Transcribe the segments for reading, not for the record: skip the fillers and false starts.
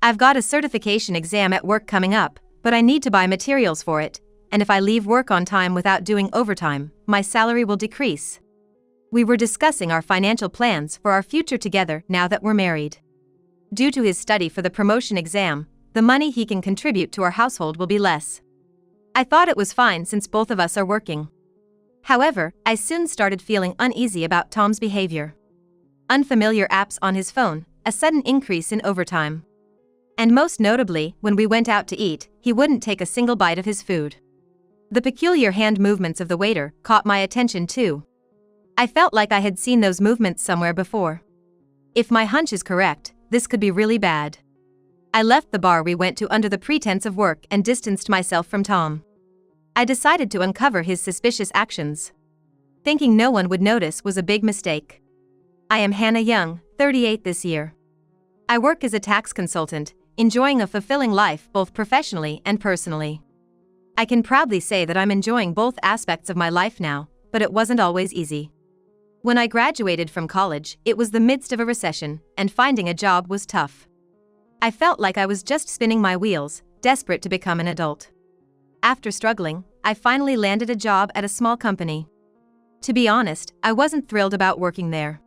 I've got a certification exam at work coming up, but I need to buy materials for it, and if I leave work on time without doing overtime, my salary will decrease. We were discussing our financial plans for our future together now that we're married. Due to his study for the promotion exam, the money he can contribute to our household will be less. I thought it was fine since both of us are working. However, I soon started feeling uneasy about Tom's behavior. Unfamiliar apps on his phone, a sudden increase in overtime. And most notably, when we went out to eat, he wouldn't take a single bite of his food. The peculiar hand movements of the waiter caught my attention too. I felt like I had seen those movements somewhere before. If my hunch is correct, this could be really bad. I left the bar we went to under the pretense of work and distanced myself from Tom. I decided to uncover his suspicious actions. Thinking no one would notice was a big mistake. I am Hannah Young, 38 this year. I work as a tax consultant, enjoying a fulfilling life both professionally and personally. I can proudly say that I'm enjoying both aspects of my life now, but it wasn't always easy. When I graduated from college, it was the midst of a recession, and finding a job was tough. I felt like I was just spinning my wheels, desperate to become an adult. After struggling, I finally landed a job at a small company. To be honest, I wasn't thrilled about working there.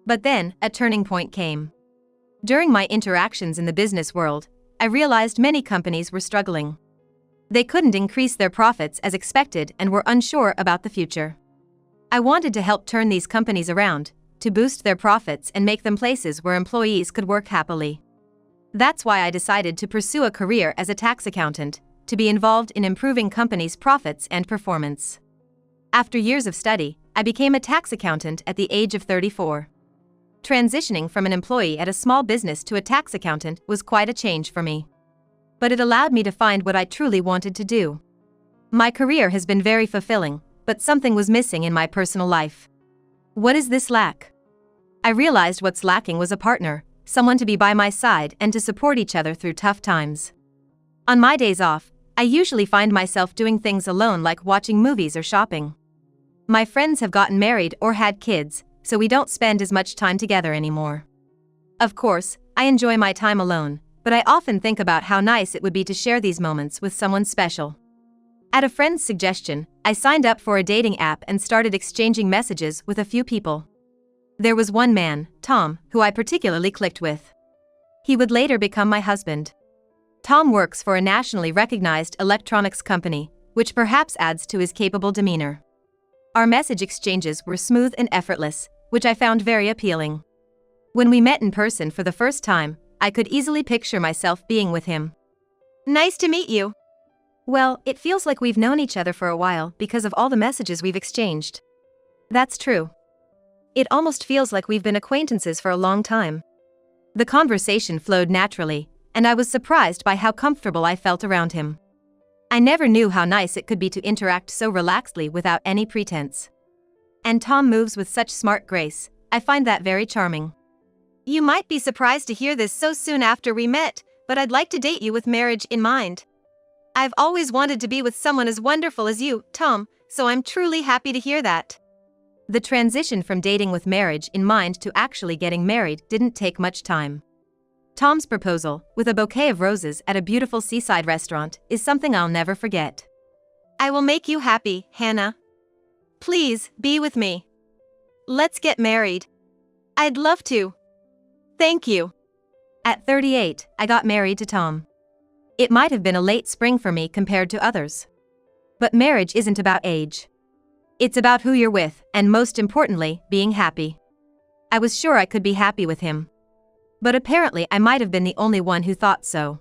But then, a turning point came. During my interactions in the business world, I realized many companies were struggling. They couldn't increase their profits as expected and were unsure about the future. I wanted to help turn these companies around, to boost their profits and make them places where employees could work happily. That's why I decided to pursue a career as a tax accountant, to be involved in improving companies' profits and performance. After years of study, I became a tax accountant at the age of 34. Transitioning from an employee at a small business to a tax accountant was quite a change for me. But it allowed me to find what I truly wanted to do. My career has been very fulfilling, but something was missing in my personal life. What is this lack? I realized what's lacking was a partner, someone to be by my side and to support each other through tough times. On my days off, I usually find myself doing things alone like watching movies or shopping. My friends have gotten married or had kids, so we don't spend as much time together anymore. Of course, I enjoy my time alone, but I often think about how nice it would be to share these moments with someone special. At a friend's suggestion, I signed up for a dating app and started exchanging messages with a few people. There was one man, Tom, who I particularly clicked with. He would later become my husband. Tom works for a nationally recognized electronics company, which perhaps adds to his capable demeanor. Our message exchanges were smooth and effortless, which I found very appealing. When we met in person for the first time, I could easily picture myself being with him. Nice to meet you. Well, it feels like we've known each other for a while because of all the messages we've exchanged. That's true. It almost feels like we've been acquaintances for a long time. The conversation flowed naturally, and I was surprised by how comfortable I felt around him. I never knew how nice it could be to interact so relaxedly without any pretense. And Tom moves with such smart grace. I find that very charming. You might be surprised to hear this so soon after we met, but I'd like to date you with marriage in mind. I've always wanted to be with someone as wonderful as you, Tom, so I'm truly happy to hear that. The transition from dating with marriage in mind to actually getting married didn't take much time. Tom's proposal, with a bouquet of roses at a beautiful seaside restaurant, is something I'll never forget. I will make you happy, Hannah. Please, be with me. Let's get married. I'd love to. Thank you. At 38, I got married to Tom. It might have been a late spring for me compared to others. But marriage isn't about age. It's about who you're with, and most importantly, being happy. I was sure I could be happy with him. But apparently I might have been the only one who thought so.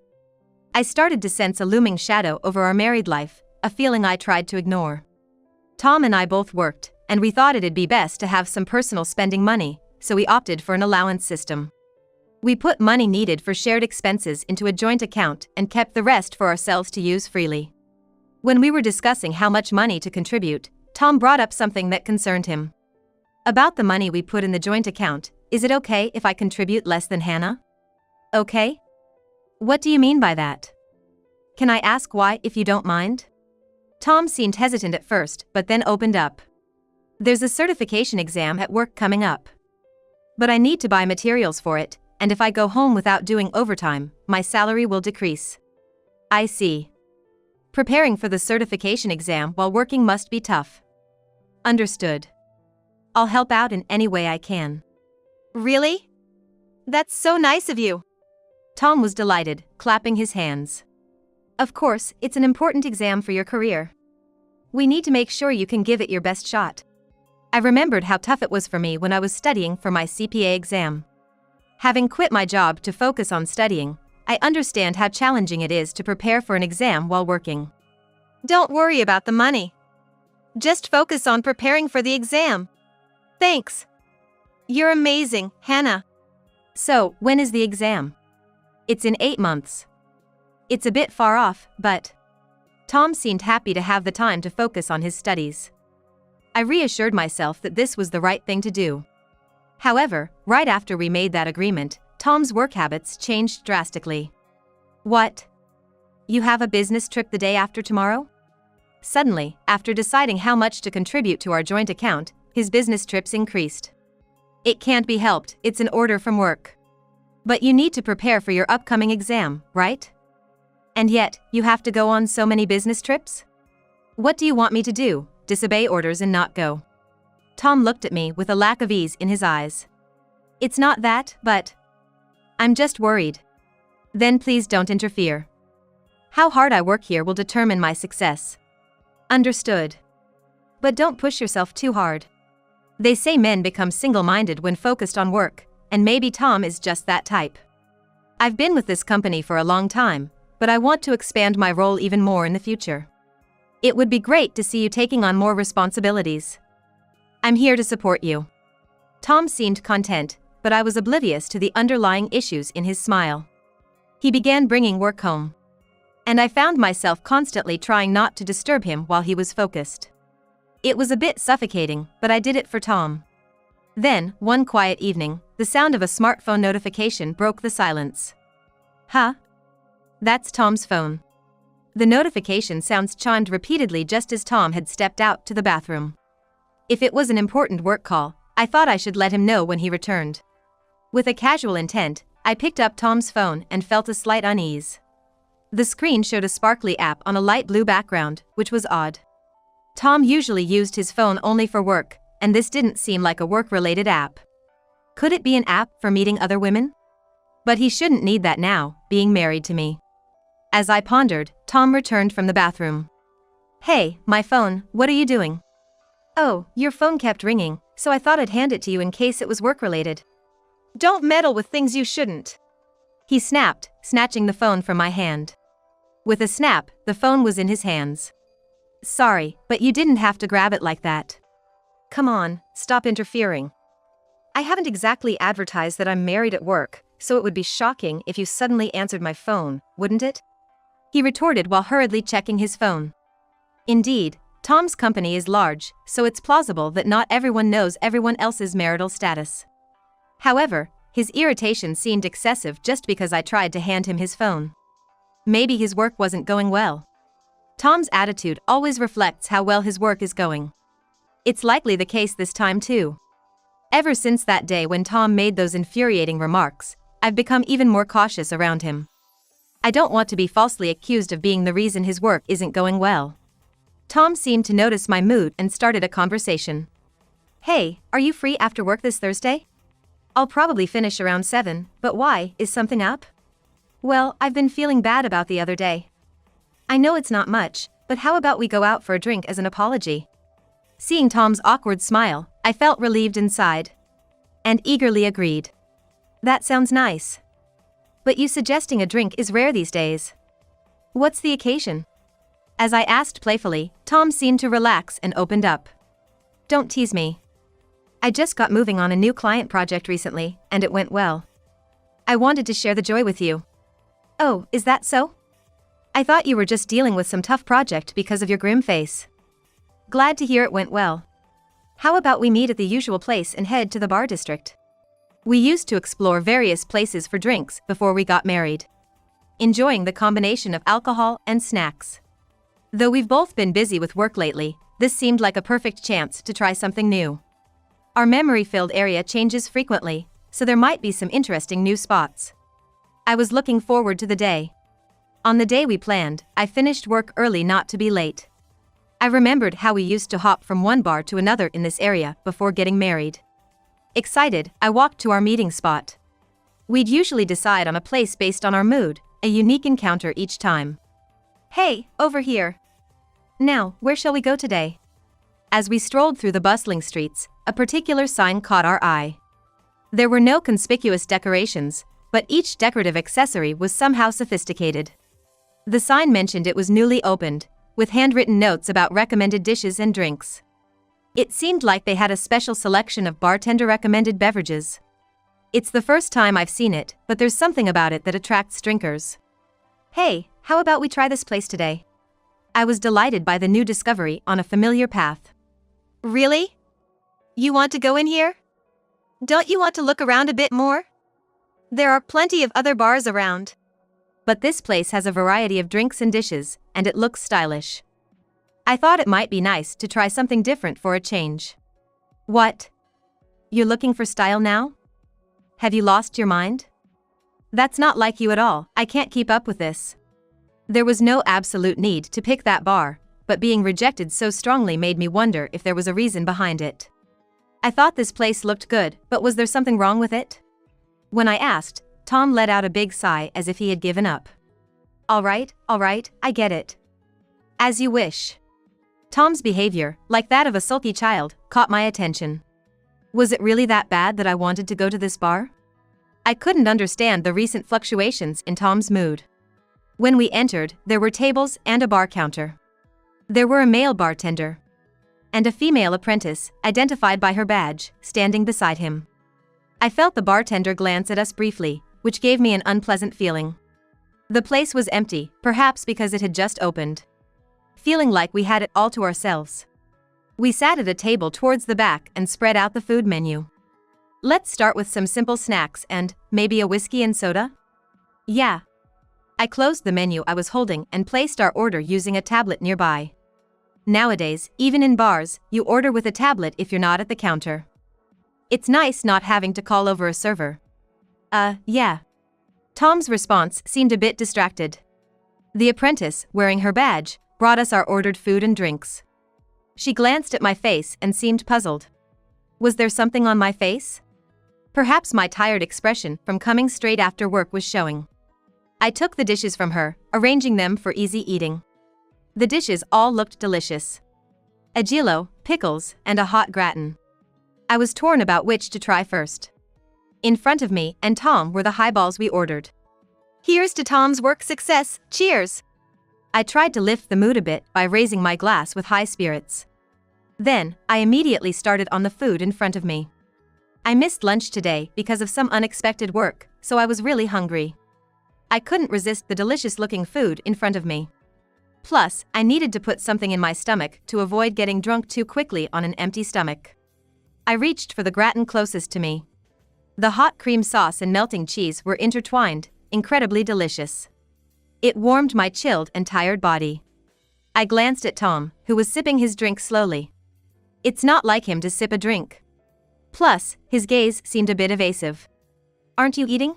I started to sense a looming shadow over our married life, a feeling I tried to ignore. Tom and I both worked, and we thought it'd be best to have some personal spending money, so we opted for an allowance system. We put money needed for shared expenses into a joint account and kept the rest for ourselves to use freely. When we were discussing how much money to contribute, Tom brought up something that concerned him. About the money we put in the joint account, is it okay if I contribute less than Hannah? Okay? What do you mean by that? Can I ask why, if you don't mind? Tom seemed hesitant at first, but then opened up. There's a certification exam at work coming up. But I need to buy materials for it, and if I go home without doing overtime, my salary will decrease. I see. Preparing for the certification exam while working must be tough. Understood. I'll help out in any way I can. Really? That's so nice of you. Tom was delighted, clapping his hands. Of course, it's an important exam for your career. We need to make sure you can give it your best shot. I remembered how tough it was for me when I was studying for my CPA exam. Having quit my job to focus on studying, I understand how challenging it is to prepare for an exam while working. Don't worry about the money. Just focus on preparing for the exam. Thanks. You're amazing, Hannah. So, when is the exam? It's in 8 months. It's a bit far off, but... Tom seemed happy to have the time to focus on his studies. I reassured myself that this was the right thing to do. However, right after we made that agreement, Tom's work habits changed drastically. What? You have a business trip the day after tomorrow? Suddenly, after deciding how much to contribute to our joint account, his business trips increased. It can't be helped, it's an order from work. But you need to prepare for your upcoming exam, right? And yet, you have to go on so many business trips? What do you want me to do, disobey orders and not go? Tom looked at me with a lack of ease in his eyes. It's not that, but... I'm just worried. Then please don't interfere. How hard I work here will determine my success. Understood. But don't push yourself too hard. They say men become single-minded when focused on work, and maybe Tom is just that type. I've been with this company for a long time, but I want to expand my role even more in the future. It would be great to see you taking on more responsibilities. I'm here to support you. Tom seemed content, but I was oblivious to the underlying issues in his smile. He began bringing work home. And I found myself constantly trying not to disturb him while he was focused. It was a bit suffocating, but I did it for Tom. Then, one quiet evening, the sound of a smartphone notification broke the silence. Huh? That's Tom's phone. The notification sounds chimed repeatedly just as Tom had stepped out to the bathroom. If it was an important work call, I thought I should let him know when he returned. With a casual intent, I picked up Tom's phone and felt a slight unease. The screen showed a sparkly app on a light blue background, which was odd. Tom usually used his phone only for work, and this didn't seem like a work-related app. Could it be an app for meeting other women? But he shouldn't need that now, being married to me. As I pondered, Tom returned from the bathroom. Hey, my phone, what are you doing? Oh, your phone kept ringing, so I thought I'd hand it to you in case it was work-related. Don't meddle with things you shouldn't. He snapped, snatching the phone from my hand. With a snap, the phone was in his hands. Sorry, but you didn't have to grab it like that. Come on, stop interfering. I haven't exactly advertised that I'm married at work, so it would be shocking if you suddenly answered my phone, wouldn't it? He retorted while hurriedly checking his phone. Indeed, Tom's company is large, so it's plausible that not everyone knows everyone else's marital status. However, his irritation seemed excessive just because I tried to hand him his phone. Maybe his work wasn't going well. Tom's attitude always reflects how well his work is going. It's likely the case this time too. Ever since that day when Tom made those infuriating remarks, I've become even more cautious around him. I don't want to be falsely accused of being the reason his work isn't going well. Tom seemed to notice my mood and started a conversation. Hey, are you free after work this Thursday? I'll probably finish around 7, but why, is something up? Well, I've been feeling bad about the other day. I know it's not much, but how about we go out for a drink as an apology? Seeing Tom's awkward smile, I felt relieved inside. And eagerly agreed. That sounds nice. But you suggesting a drink is rare these days. What's the occasion? As I asked playfully, Tom seemed to relax and opened up. Don't tease me. I just got moving on a new client project recently, and it went well. I wanted to share the joy with you. Oh, is that so? I thought you were just dealing with some tough project because of your grim face. Glad to hear it went well. How about we meet at the usual place and head to the bar district? We used to explore various places for drinks before we got married. Enjoying the combination of alcohol and snacks. Though we've both been busy with work lately, this seemed like a perfect chance to try something new. Our memory-filled area changes frequently, so there might be some interesting new spots. I was looking forward to the day. On the day we planned, I finished work early not to be late. I remembered how we used to hop from one bar to another in this area before getting married. Excited, I walked to our meeting spot. We'd usually decide on a place based on our mood, a unique encounter each time. Hey, over here. Now, where shall we go today? As we strolled through the bustling streets, a particular sign caught our eye. There were no conspicuous decorations, but each decorative accessory was somehow sophisticated. The sign mentioned it was newly opened, with handwritten notes about recommended dishes and drinks. It seemed like they had a special selection of bartender-recommended beverages. It's the first time I've seen it, but there's something about it that attracts drinkers. Hey, how about we try this place today? I was delighted by the new discovery on a familiar path. Really? You want to go in here? Don't you want to look around a bit more? There are plenty of other bars around. But this place has a variety of drinks and dishes, and it looks stylish. I thought it might be nice to try something different for a change. What? You're looking for style now? Have you lost your mind? That's not like you at all. I can't keep up with this. There was no absolute need to pick that bar, but being rejected so strongly made me wonder if there was a reason behind it. I thought this place looked good, but was there something wrong with it? When I asked, Tom let out a big sigh as if he had given up. All right, I get it. As you wish. Tom's behavior, like that of a sulky child, caught my attention. Was it really that bad that I wanted to go to this bar? I couldn't understand the recent fluctuations in Tom's mood. When we entered, there were tables and a bar counter. There were a male bartender and a female apprentice, identified by her badge, standing beside him. I felt the bartender glance at us briefly, which gave me an unpleasant feeling. The place was empty, perhaps because it had just opened. Feeling like we had it all to ourselves. We sat at a table towards the back and spread out the food menu. Let's start with some simple snacks and, maybe a whiskey and soda? Yeah. I closed the menu I was holding and placed our order using a tablet nearby. Nowadays, even in bars, you order with a tablet if you're not at the counter. It's nice not having to call over a server. Yeah. Tom's response seemed a bit distracted. The apprentice, wearing her badge, brought us our ordered food and drinks. She glanced at my face and seemed puzzled. Was there something on my face? Perhaps my tired expression from coming straight after work was showing. I took the dishes from her, arranging them for easy eating. The dishes all looked delicious. Agilo, pickles, and a hot gratin. I was torn about which to try first. In front of me and Tom were the highballs we ordered. Here's to Tom's work success, cheers! I tried to lift the mood a bit by raising my glass with high spirits. Then, I immediately started on the food in front of me. I missed lunch today because of some unexpected work, so I was really hungry. I couldn't resist the delicious-looking food in front of me. Plus, I needed to put something in my stomach to avoid getting drunk too quickly on an empty stomach. I reached for the gratin closest to me. The hot cream sauce and melting cheese were intertwined, incredibly delicious. It warmed my chilled and tired body. I glanced at Tom, who was sipping his drink slowly. It's not like him to sip a drink. Plus, his gaze seemed a bit evasive. Aren't you eating?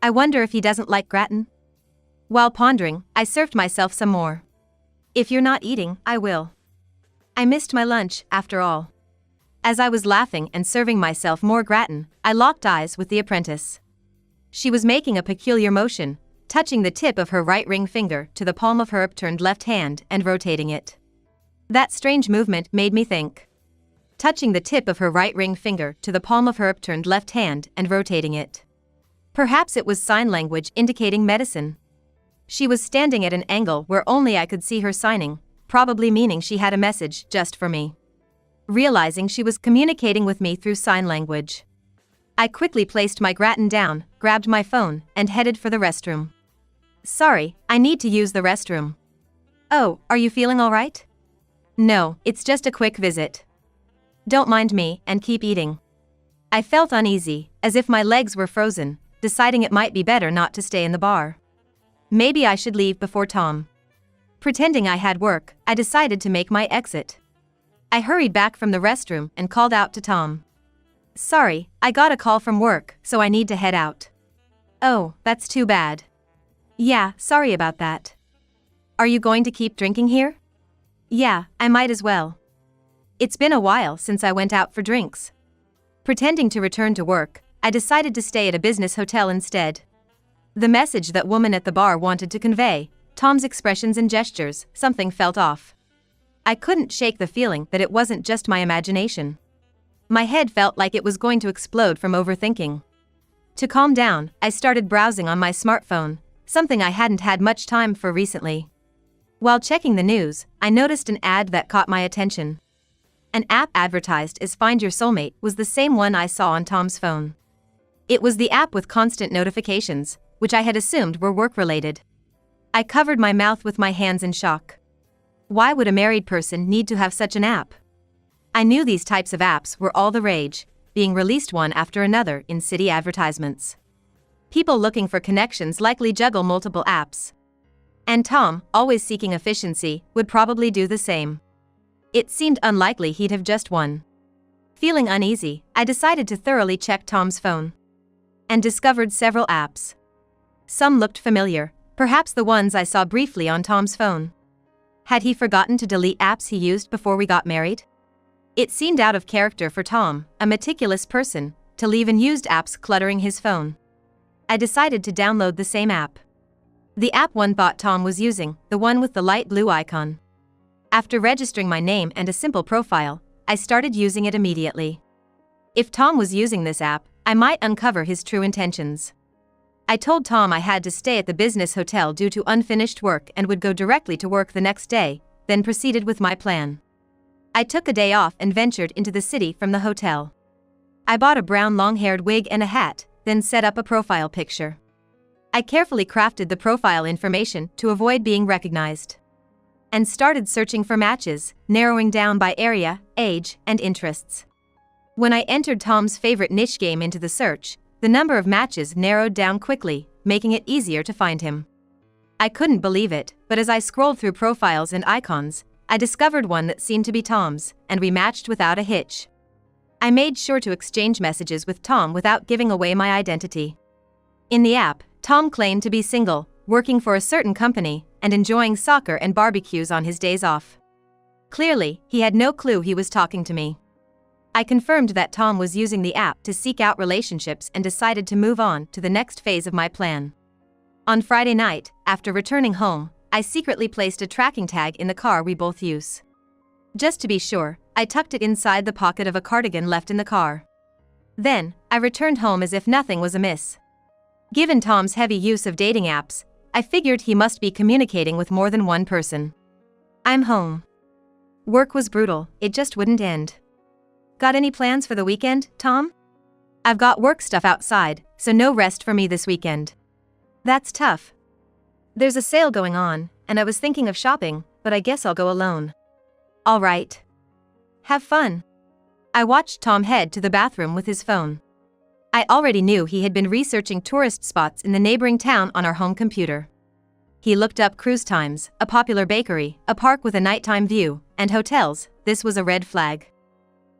I wonder if he doesn't like gratin? While pondering, I served myself some more. If you're not eating, I will. I missed my lunch, after all. As I was laughing and serving myself more gratin, I locked eyes with the apprentice. She was making a peculiar motion, touching the tip of her right ring finger to the palm of her upturned left hand and rotating it. That strange movement made me think. Touching the tip of her right ring finger to the palm of her upturned left hand and rotating it. Perhaps it was sign language indicating medicine. She was standing at an angle where only I could see her signing, probably meaning she had a message just for me. Realizing she was communicating with me through sign language, I quickly placed my gratin down, grabbed my phone, and headed for the restroom. Sorry, I need to use the restroom. Oh, are you feeling all right? No, it's just a quick visit. Don't mind me, and keep eating. I felt uneasy, as if my legs were frozen, deciding it might be better not to stay in the bar. Maybe I should leave before Tom. Pretending I had work, I decided to make my exit. I hurried back from the restroom and called out to Tom. Sorry, I got a call from work, so I need to head out. Oh, that's too bad. Yeah, sorry about that. Are you going to keep drinking here? Yeah, I might as well. It's been a while since I went out for drinks. Pretending to return to work, I decided to stay at a business hotel instead. The message that woman at the bar wanted to convey, Tom's expressions and gestures, something felt off. I couldn't shake the feeling that it wasn't just my imagination. My head felt like it was going to explode from overthinking. To calm down, I started browsing on my smartphone, something I hadn't had much time for recently. While checking the news, I noticed an ad that caught my attention. An app advertised as Find Your Soulmate was the same one I saw on Tom's phone. It was the app with constant notifications, which I had assumed were work-related. I covered my mouth with my hands in shock. Why would a married person need to have such an app? I knew these types of apps were all the rage, being released one after another in city advertisements. People looking for connections likely juggle multiple apps. And Tom, always seeking efficiency, would probably do the same. It seemed unlikely he'd have just one. Feeling uneasy, I decided to thoroughly check Tom's phone. And discovered several apps. Some looked familiar, perhaps the ones I saw briefly on Tom's phone. Had he forgotten to delete apps he used before we got married? It seemed out of character for Tom, a meticulous person, to leave unused apps cluttering his phone. I decided to download the same app. The app one thought Tom was using, the one with the light blue icon. After registering my name and a simple profile, I started using it immediately. If Tom was using this app, I might uncover his true intentions. I told Tom I had to stay at the business hotel due to unfinished work and would go directly to work the next day, then proceeded with my plan. I took a day off and ventured into the city from the hotel. I bought a brown long-haired wig and a hat, then set up a profile picture. I carefully crafted the profile information to avoid being recognized. And started searching for matches, narrowing down by area, age, and interests. When I entered Tom's favorite niche game into the search, the number of matches narrowed down quickly, making it easier to find him. I couldn't believe it, but as I scrolled through profiles and icons, I discovered one that seemed to be Tom's, and we matched without a hitch. I made sure to exchange messages with Tom without giving away my identity. In the app, Tom claimed to be single, working for a certain company, and enjoying soccer and barbecues on his days off. Clearly, he had no clue he was talking to me. I confirmed that Tom was using the app to seek out relationships and decided to move on to the next phase of my plan. On Friday night, after returning home, I secretly placed a tracking tag in the car we both use. Just to be sure, I tucked it inside the pocket of a cardigan left in the car. Then, I returned home as if nothing was amiss. Given Tom's heavy use of dating apps, I figured he must be communicating with more than one person. I'm home. Work was brutal, it just wouldn't end. Got any plans for the weekend, Tom? I've got work stuff outside, so no rest for me this weekend. That's tough. There's a sale going on, and I was thinking of shopping, but I guess I'll go alone. All right. Have fun. I watched Tom head to the bathroom with his phone. I already knew he had been researching tourist spots in the neighboring town on our home computer. He looked up cruise times, a popular bakery, a park with a nighttime view, and hotels. This was a red flag.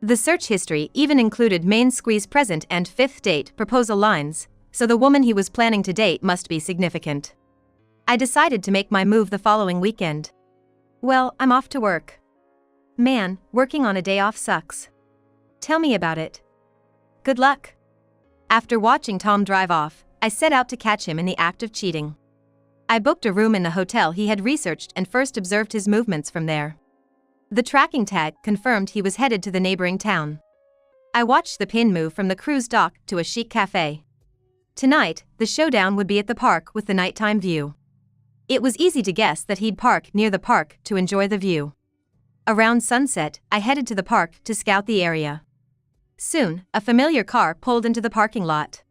The search history even included main squeeze present and fifth date proposal lines, so the woman he was planning to date must be significant. I decided to make my move the following weekend. Well, I'm off to work. Man, working on a day off sucks. Tell me about it. Good luck. After watching Tom drive off, I set out to catch him in the act of cheating. I booked a room in the hotel he had researched and first observed his movements from there. The tracking tag confirmed he was headed to the neighboring town. I watched the pin move from the cruise dock to a chic cafe. Tonight, the showdown would be at the park with the nighttime view. It was easy to guess that he'd park near the park to enjoy the view. Around sunset, I headed to the park to scout the area. Soon, a familiar car pulled into the parking lot.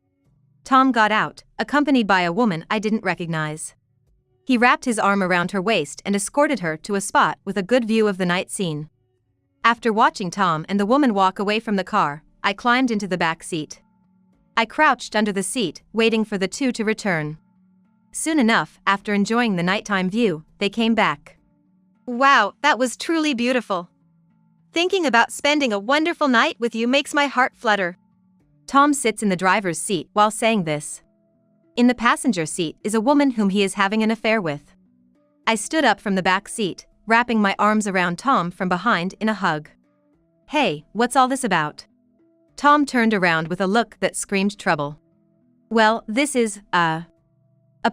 Tom got out, accompanied by a woman I didn't recognize. He wrapped his arm around her waist and escorted her to a spot with a good view of the night scene. After watching Tom and the woman walk away from the car, I climbed into the back seat. I crouched under the seat, waiting for the two to return. Soon enough, after enjoying the nighttime view, they came back. Wow, that was truly beautiful. Thinking about spending a wonderful night with you makes my heart flutter. Tom sits in the driver's seat while saying this. In the passenger seat is a woman whom he is having an affair with. I stood up from the back seat, wrapping my arms around Tom from behind in a hug. Hey, what's all this about? Tom turned around with a look that screamed trouble. Well, this is, a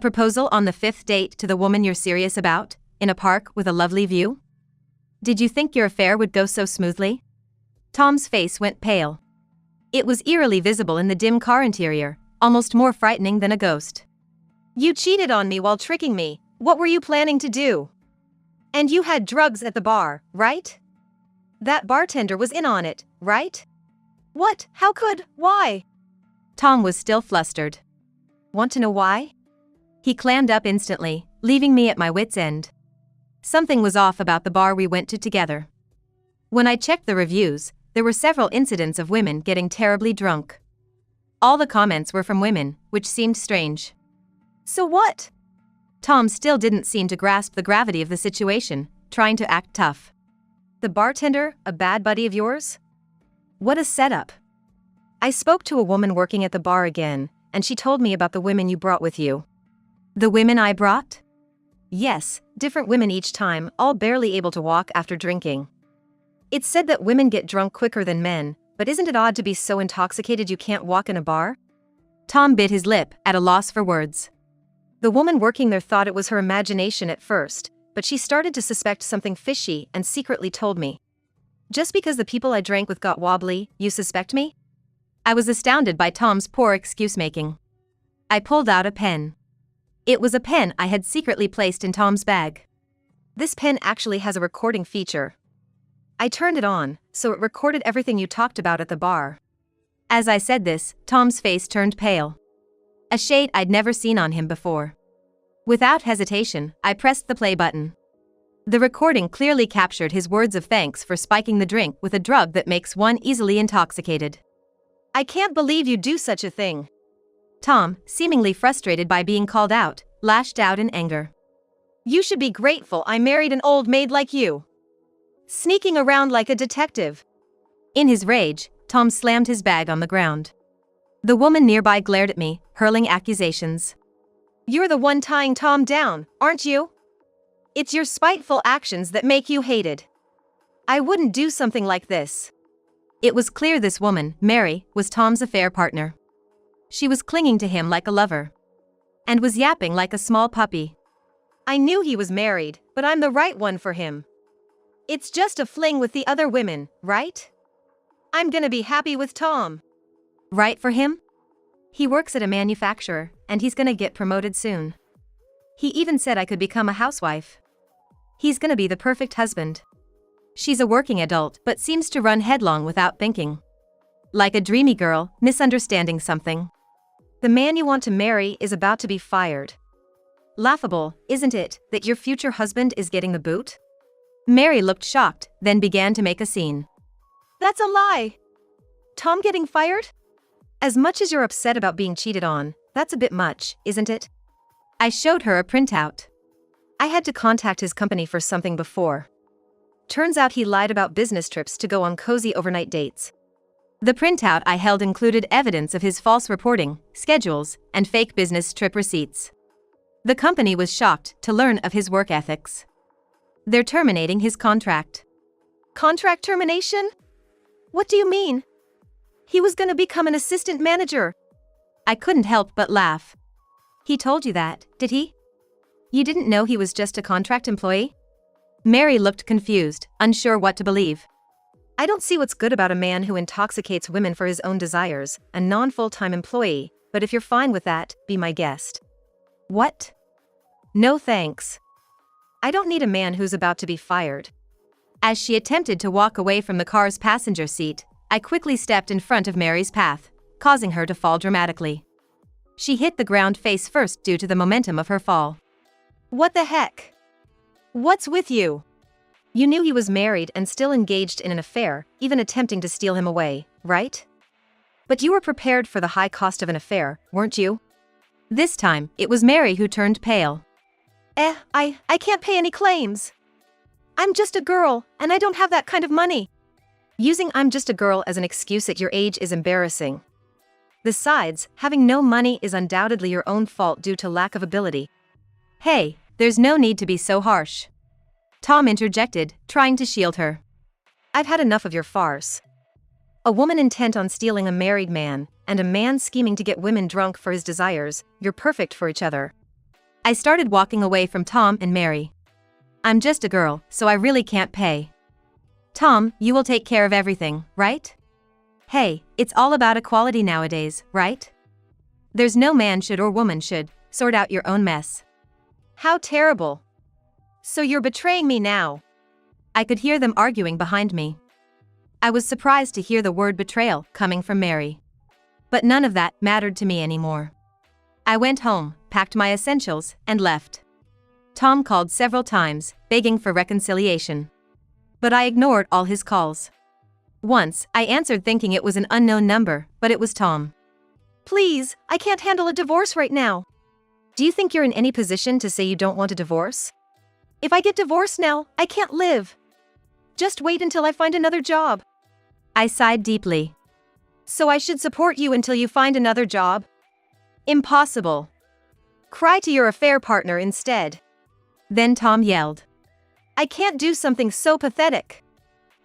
proposal on the 5th date to the woman you're serious about, in a park with a lovely view? Did you think your affair would go so smoothly? Tom's face went pale. It was eerily visible in the dim car interior, almost more frightening than a ghost. You cheated on me while tricking me. What were you planning to do? And you had drugs at the bar, right? That bartender was in on it, right? What? How could? Why? Tom was still flustered. Want to know why? He clammed up instantly, leaving me at my wit's end. Something was off about the bar we went to together. When I checked the reviews, there were several incidents of women getting terribly drunk. All the comments were from women, which seemed strange. So what? Tom still didn't seem to grasp the gravity of the situation, trying to act tough. The bartender, a bad buddy of yours? What a setup. I spoke to a woman working at the bar again, and she told me about the women you brought with you. The women I brought? Yes, different women each time, all barely able to walk after drinking. It's said that women get drunk quicker than men, but isn't it odd to be so intoxicated you can't walk in a bar? Tom bit his lip, at a loss for words. The woman working there thought it was her imagination at first, but she started to suspect something fishy and secretly told me. Just because the people I drank with got wobbly, you suspect me? I was astounded by Tom's poor excuse-making. I pulled out a pen. It was a pen I had secretly placed in Tom's bag. This pen actually has a recording feature. I turned it on, so it recorded everything you talked about at the bar. As I said this, Tom's face turned pale. A shade I'd never seen on him before. Without hesitation, I pressed the play button. The recording clearly captured his words of thanks for spiking the drink with a drug that makes one easily intoxicated. I can't believe you do such a thing. Tom, seemingly frustrated by being called out, lashed out in anger. You should be grateful I married an old maid like you. Sneaking around like a detective. In his rage, Tom slammed his bag on the ground. The woman nearby glared at me, hurling accusations. You're the one tying Tom down, aren't you? It's your spiteful actions that make you hated. I wouldn't do something like this. It was clear this woman, Mary, was Tom's affair partner. She was clinging to him like a lover. And was yapping like a small puppy. I knew he was married, but I'm the right one for him. It's just a fling with the other women, right? I'm gonna be happy with Tom. Right for him? He works at a manufacturer, and he's gonna get promoted soon. He even said I could become a housewife. He's gonna be the perfect husband. She's a working adult but seems to run headlong without thinking. Like a dreamy girl, misunderstanding something. The man you want to marry is about to be fired. Laughable, isn't it, that your future husband is getting the boot? Mary looked shocked, then began to make a scene. That's a lie! Tom getting fired? As much as you're upset about being cheated on, that's a bit much, isn't it? I showed her a printout. I had to contact his company for something before. Turns out he lied about business trips to go on cozy overnight dates. The printout I held included evidence of his false reporting, schedules, and fake business trip receipts. The company was shocked to learn of his work ethics. They're terminating his contract. Contract termination? What do you mean? He was gonna become an assistant manager. I couldn't help but laugh. He told you that, did he? You didn't know he was just a contract employee? Mary looked confused, unsure what to believe. I don't see what's good about a man who intoxicates women for his own desires, a non-full-time employee, but if you're fine with that, be my guest. What? No thanks. I don't need a man who's about to be fired. As she attempted to walk away from the car's passenger seat, I quickly stepped in front of Mary's path, causing her to fall dramatically. She hit the ground face first due to the momentum of her fall. What the heck? What's with you? You knew he was married and still engaged in an affair, even attempting to steal him away, right? But you were prepared for the high cost of an affair, weren't you? This time, it was Mary who turned pale. I can't pay any claims. I'm just a girl, and I don't have that kind of money. Using "I'm just a girl" as an excuse at your age is embarrassing. Besides, having no money is undoubtedly your own fault due to lack of ability. Hey, there's no need to be so harsh. Tom interjected, trying to shield her. I've had enough of your farce. A woman intent on stealing a married man, and a man scheming to get women drunk for his desires, you're perfect for each other. I started walking away from Tom and Mary. I'm just a girl, so I really can't pay. Tom, you will take care of everything, right? Hey, it's all about equality nowadays, right? There's no man should or woman should sort out your own mess. How terrible. So you're betraying me now. I could hear them arguing behind me. I was surprised to hear the word betrayal coming from Mary. But none of that mattered to me anymore. I went home, packed my essentials, and left. Tom called several times, begging for reconciliation. But I ignored all his calls. Once, I answered thinking it was an unknown number, but it was Tom. Please, I can't handle a divorce right now. Do you think you're in any position to say you don't want a divorce? If I get divorced now, I can't live. Just wait until I find another job. I sighed deeply. So I should support you until you find another job? Impossible. Cry to your affair partner instead. Then Tom yelled. I can't do something so pathetic.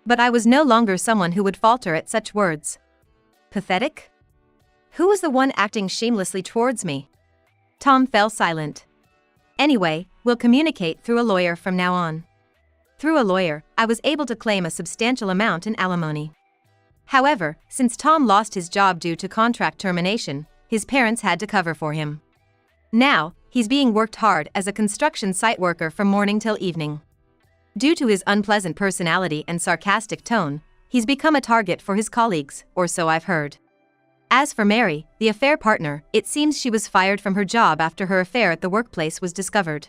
But I was no longer someone who would falter at such words. Pathetic? Who was the one acting shamelessly towards me? Tom fell silent. Anyway, we'll communicate through a lawyer from now on. Through a lawyer, I was able to claim a substantial amount in alimony. However, since Tom lost his job due to contract termination, his parents had to cover for him. Now, he's being worked hard as a construction site worker from morning till evening. Due to his unpleasant personality and sarcastic tone, he's become a target for his colleagues, or so I've heard. As for Mary, the affair partner, it seems she was fired from her job after her affair at the workplace was discovered.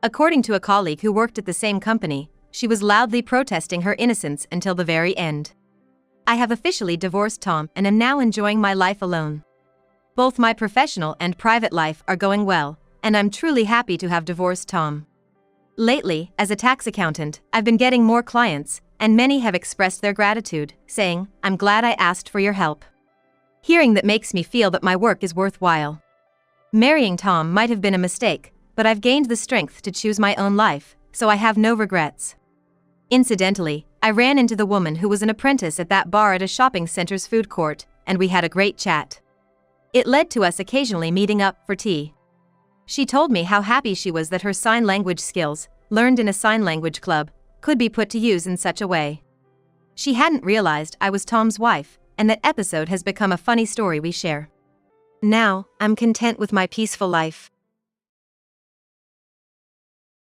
According to a colleague who worked at the same company, she was loudly protesting her innocence until the very end. I have officially divorced Tom and am now enjoying my life alone. Both my professional and private life are going well, and I'm truly happy to have divorced Tom. Lately, as a tax accountant, I've been getting more clients, and many have expressed their gratitude, saying, I'm glad I asked for your help. Hearing that makes me feel that my work is worthwhile. Marrying Tom might have been a mistake, but I've gained the strength to choose my own life, so I have no regrets. Incidentally, I ran into the woman who was an apprentice at that bar at a shopping center's food court, and we had a great chat. It led to us occasionally meeting up for tea. She told me how happy she was that her sign language skills, learned in a sign language club, could be put to use in such a way. She hadn't realized I was Tom's wife, and that episode has become a funny story we share. Now, I'm content with my peaceful life.